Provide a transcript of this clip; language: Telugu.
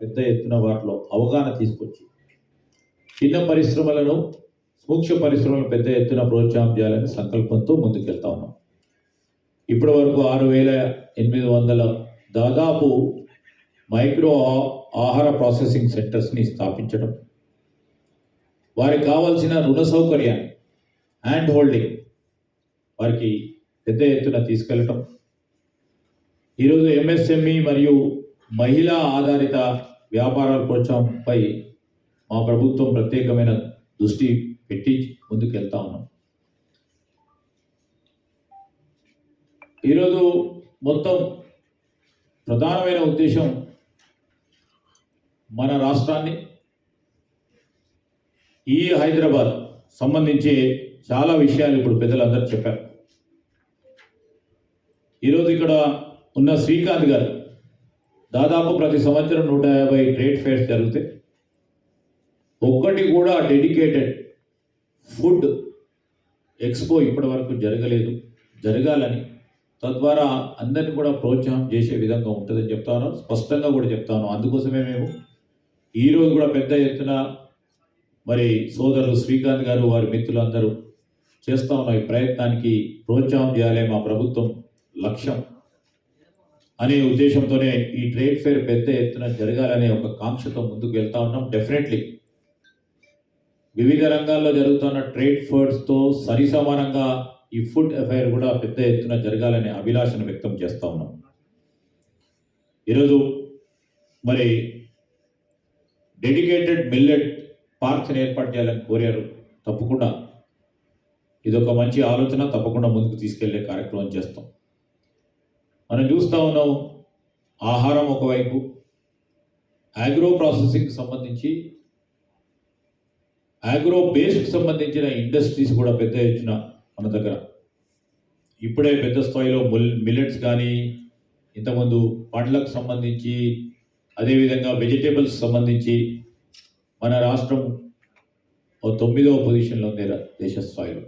పెద్ద ఎత్తున వాటిలో అవగాహన తీసుకొచ్చి చిన్న పరిశ్రమలను సూక్ష్మ పరిశ్రమలను పెద్ద ఎత్తున ప్రోత్సాహం చేయాలని సంకల్పంతో ముందుకెళ్తా ఉన్నాం. ఇప్పటి వరకు 6,800 దాదాపు మైక్రో ఆహార ప్రాసెసింగ్ సెంటర్స్ని స్థాపించడం, వారికి కావాల్సిన రుణ సౌకర్యాన్ని హ్యాండ్ హోల్డింగ్ వారికి పెద్ద ఎత్తున తీసుకెళ్ళటం, ఈరోజు ఎంఎస్ఎంఈ మరియు మహిళా ఆధారిత వ్యాపారాల ప్రోత్సాహంపై మా ప్రభుత్వం ప్రత్యేకమైన దృష్టి పెట్టి ముందుకెళ్తా ఉన్నాం. ఈరోజు మొత్తం ప్రధానమైన ఉద్దేశం మన రాష్ట్రాన్ని ఈ హైదరాబాద్ సంబంధించి చాలా విషయాలు ఇప్పుడు పెద్దలందరూ చెప్పారు. ఈరోజు ఇక్కడ ఉన్న శ్రీకాంత్ గారు దాదాపు ప్రతి సంవత్సరం 150 ట్రేడ్ ఫేర్స్ జరిగితే ఒక్కటి కూడా డెడికేటెడ్ ఫుడ్ ఎక్స్పో ఇప్పటి వరకు జరగలేదు, జరగాలని, తద్వారా అందరినీ కూడా ప్రోత్సాహం చేసే విధంగా ఉంటుందని చెప్తాను, స్పష్టంగా కూడా చెప్తాను. అందుకోసమే మేము ఈరోజు కూడా పెద్ద ఎత్తున మరి సోదరులు శ్రీకాంత్ గారు వారి మిత్రులు అందరూ చేస్తూ ఉన్న ఈ ప్రయత్నానికి ప్రోత్సాహం చేయాలి మా ప్రభుత్వం లక్ష్యం అనే ఉద్దేశంతోనే ఈ ట్రేడ్ ఫేర్ పెద్ద ఎత్తున జరగాలనే ఒక కాంక్షతో ముందుకు వెళ్తా ఉన్నాం. డెఫినెట్లీ వివిధ రంగాల్లో జరుగుతున్న ట్రేడ్ ఫేర్స్తో సరిసమానంగా ఈ ఫుడ్ అఫైర్ కూడా పెద్ద ఎత్తున జరగాలనే అభిలాషను వ్యక్తం చేస్తూ ఉన్నాం. ఈరోజు మరి డెడికేటెడ్ మిల్లెట్ పార్క్స్ని ఏర్పాటు చేయాలని కోరారు. తప్పకుండా ఇదొక మంచి ఆలోచన, తప్పకుండా ముందుకు తీసుకెళ్లే కార్యక్రమం చేస్తాం. మనం చూస్తూ ఉన్నాం, ఆహారం ఒకవైపు, అగ్రో ప్రాసెసింగ్కి సంబంధించి అగ్రో బేస్డ్కి సంబంధించిన ఇండస్ట్రీస్ కూడా పెద్ద ఎత్తున మన దగ్గర ఇప్పుడే పెద్ద స్థాయిలో మిల్లెట్స్ కానీ, ఇంతకుముందు పండ్లకు సంబంధించి, అదేవిధంగా వెజిటేబుల్స్ సంబంధించి మన రాష్ట్రం 9వ పొజిషన్లో ఉంది దేశ స్థాయిలో.